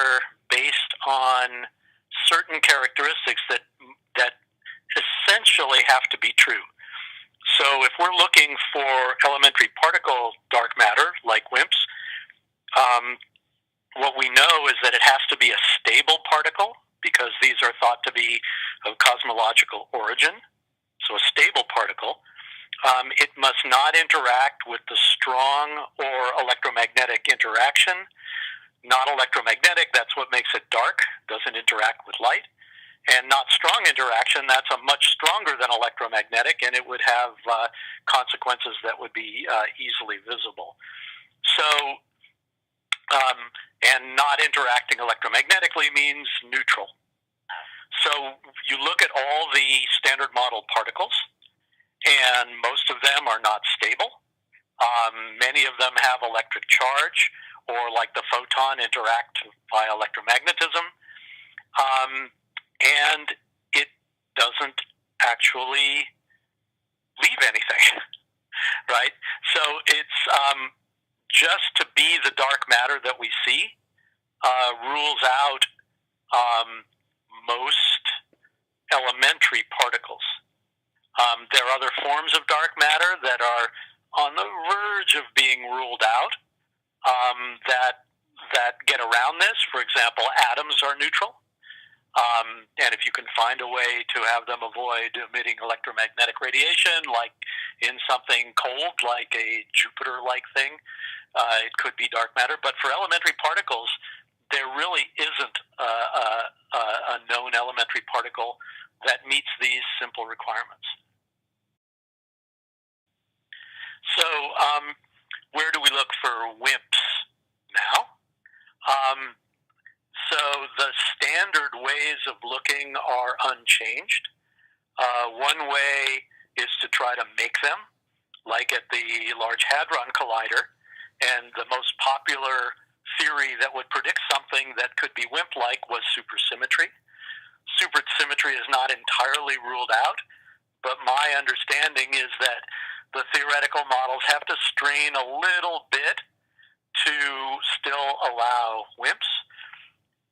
matter based on certain characteristics that essentially have to be true. So if we're looking for elementary particle dark matter, like WIMPs, what we know is that it has to be a stable particle, because these are thought to be of cosmological origin. So a stable particle. It must not interact with the strong or electromagnetic interaction. Not electromagnetic, that's what makes it dark, doesn't interact with light. And not strong interaction, that's a much stronger than electromagnetic, and it would have consequences that would be easily visible. So, and not interacting electromagnetically means neutral. So you look at all the standard model particles, and most of them are not stable. Many of them have electric charge, or like the photon, interact by electromagnetism. And it doesn't actually leave anything, right? So it's just to be the dark matter that we see rules out most elementary particles. There are other forms of dark matter that are on the verge of being ruled out that get around this. For example, atoms are neutral. And if you can find a way to have them avoid emitting electromagnetic radiation, like in something cold, like a Jupiter-like thing, it could be dark matter. But for elementary particles, there really isn't a known elementary particle that meets these simple requirements. So where do we look for WIMPs now? So the standard ways of looking are unchanged. One way is to try to make them, like at the Large Hadron Collider. And the most popular theory that would predict something that could be WIMP-like was supersymmetry. Supersymmetry is not entirely ruled out, but my understanding is that the theoretical models have to strain a little bit to still allow WIMPs.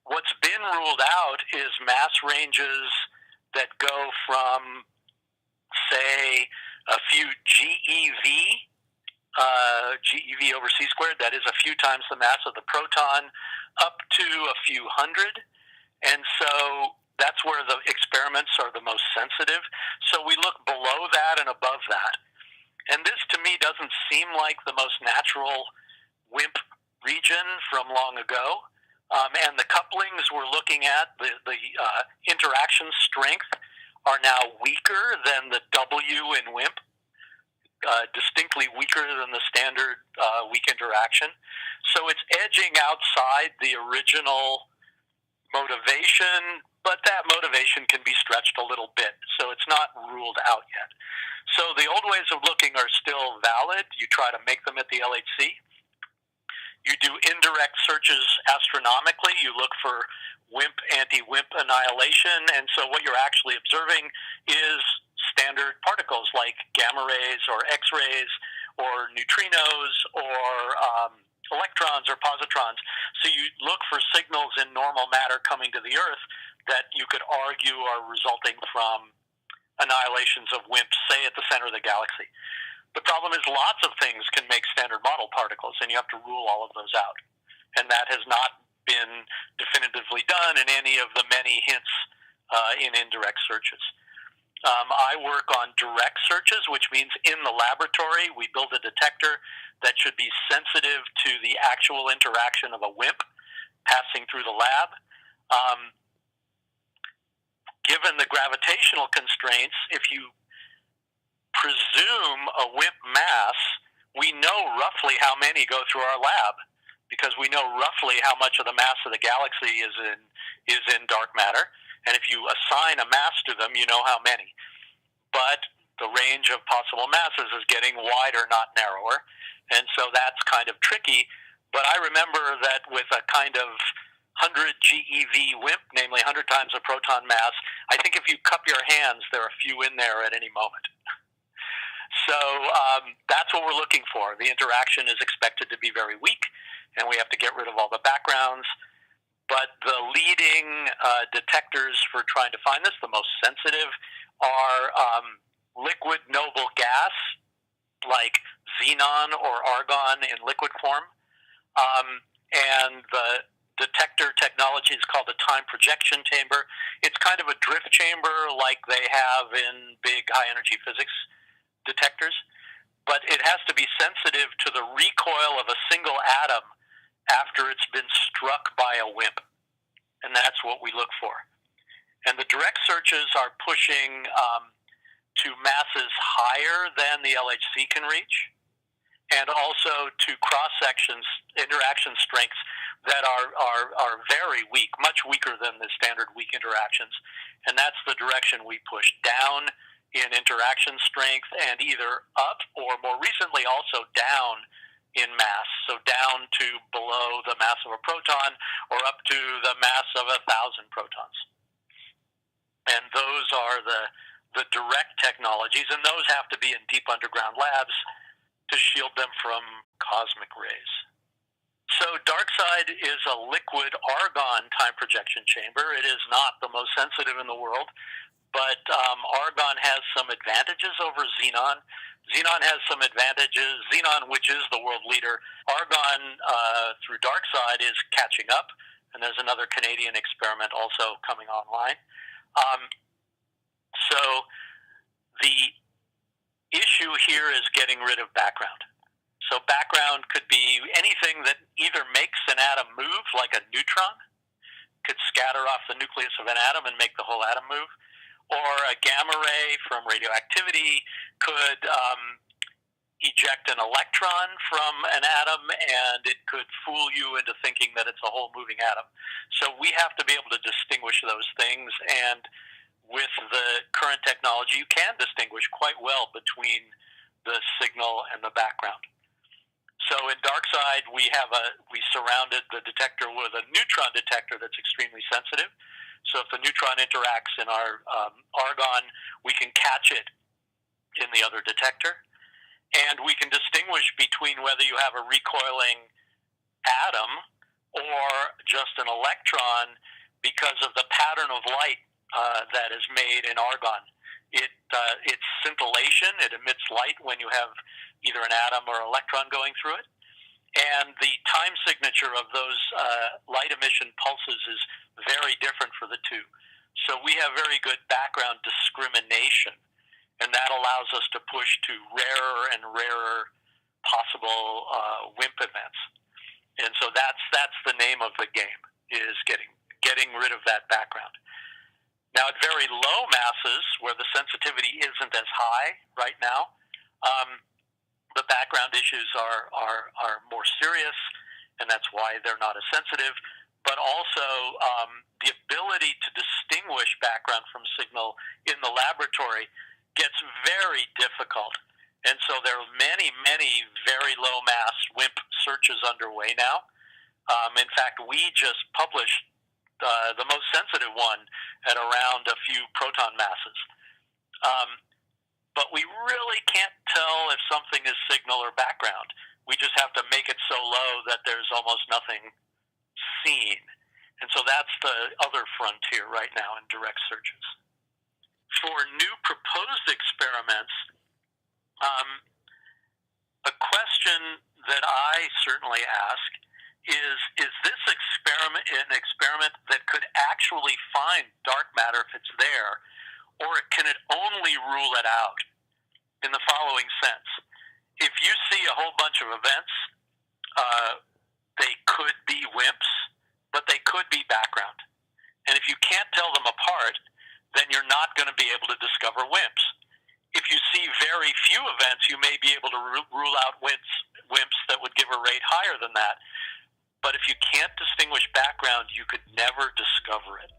What's been ruled out is mass ranges that go from, say, a few GeV over c squared, that is a few times the mass of the proton, up to a few hundred. And so that's where the experiments are the most sensitive. So we look below that and above that. And this, to me, doesn't seem like the most natural WIMP region from long ago. And the couplings we're looking at, the interaction strength, are now weaker than the W in WIMP, distinctly weaker than the standard weak interaction. So it's edging outside the original motivation, but that motivation can be stretched a little bit. So it's not ruled out yet. So the old ways of looking are still valid. You try to make them at the LHC. You do indirect searches astronomically. You look for WIMP, anti-WIMP annihilation. And so what you're actually observing is standard particles like gamma rays or X-rays or neutrinos or electrons or positrons. So you look for signals in normal matter coming to the Earth that you could argue are resulting from annihilations of WIMPs, say, at the center of the galaxy. The problem is lots of things can make standard model particles, and you have to rule all of those out. And that has not been definitively done in any of the many hints in indirect searches. I work on direct searches, which means in the laboratory we build a detector that should be sensitive to the actual interaction of a WIMP passing through the lab. Given the gravitational constraints, if you presume a WIMP mass, we know roughly how many go through our lab, because we know roughly how much of the mass of the galaxy is in dark matter. And if you assign a mass to them, you know how many. But the range of possible masses is getting wider, not narrower. And so that's kind of tricky. But I remember that with a kind of 100 GeV WIMP, namely 100 times a proton mass, I think if you cup your hands, there are a few in there at any moment. So that's what we're looking for. The interaction is expected to be very weak, and we have to get rid of all the backgrounds. but the leading detectors for trying to find this, the most sensitive, are liquid noble gas, like xenon or argon in liquid form. And the detector technology is called a time projection chamber. It's kind of a drift chamber like they have in big high-energy physics detectors, but it has to be sensitive to the recoil of a single atom after it's been struck by a WIMP, and that's what we look for. And the direct searches are pushing to masses higher than the LHC can reach, and also to cross-sections, interaction strengths that are very weak, much weaker than the standard weak interactions. And that's the direction we push, down in interaction strength and either up or more recently also down in mass, so down to below the mass of a proton or up to the mass of 1,000 protons. And those are the direct technologies, and those have to be in deep underground labs to shield them from cosmic rays. So DarkSide is a liquid argon time projection chamber. It is not the most sensitive in the world, but argon has some advantages over xenon. Xenon has some advantages. Xenon, which is the world leader, argon through DarkSide is catching up, and there's another Canadian experiment also coming online. So the issue here is getting rid of background. So background could be anything that either makes an atom move, like a neutron, could scatter off the nucleus of an atom and make the whole atom move, or a gamma ray from radioactivity could eject an electron from an atom, and it could fool you into thinking that it's a whole moving atom. So we have to be able to distinguish those things, and with the current technology, you can distinguish quite well between the signal and the background. So in DarkSide, we surrounded the detector with a neutron detector that's extremely sensitive. So if the neutron interacts in our argon, we can catch it in the other detector. And we can distinguish between whether you have a recoiling atom or just an electron because of the pattern of light that is made in argon. It's scintillation. It emits light when you have either an atom or electron going through it. And the time signature of those light emission pulses is very different for the two. So we have very good background discrimination, and that allows us to push to rarer and rarer possible WIMP events. And so that's the name of the game, is getting rid of that background. Now, at very low masses, where the sensitivity isn't as high right now, the background issues are more serious, and that's why they're not as sensitive. But also, the ability to distinguish background from signal in the laboratory gets very difficult. And so there are many, many very low mass WIMP searches underway now. In fact, we just published the most sensitive one at around a few proton masses. But we really can't tell if something is signal or background. We just have to make it so low that there's almost nothing seen. And so that's the other frontier right now in direct searches. For new proposed experiments, a question that I certainly ask is this experiment an experiment that could actually find dark matter if it's there, or can it only rule it out in the following sense? If you see a whole bunch of events, they could be WIMPs, but they could be background. And if you can't tell them apart, then you're not going to be able to discover WIMPs. If you see very few events, you may be able to rule out WIMPs that would give a rate higher than that. But if you can't distinguish background, you could never discover it.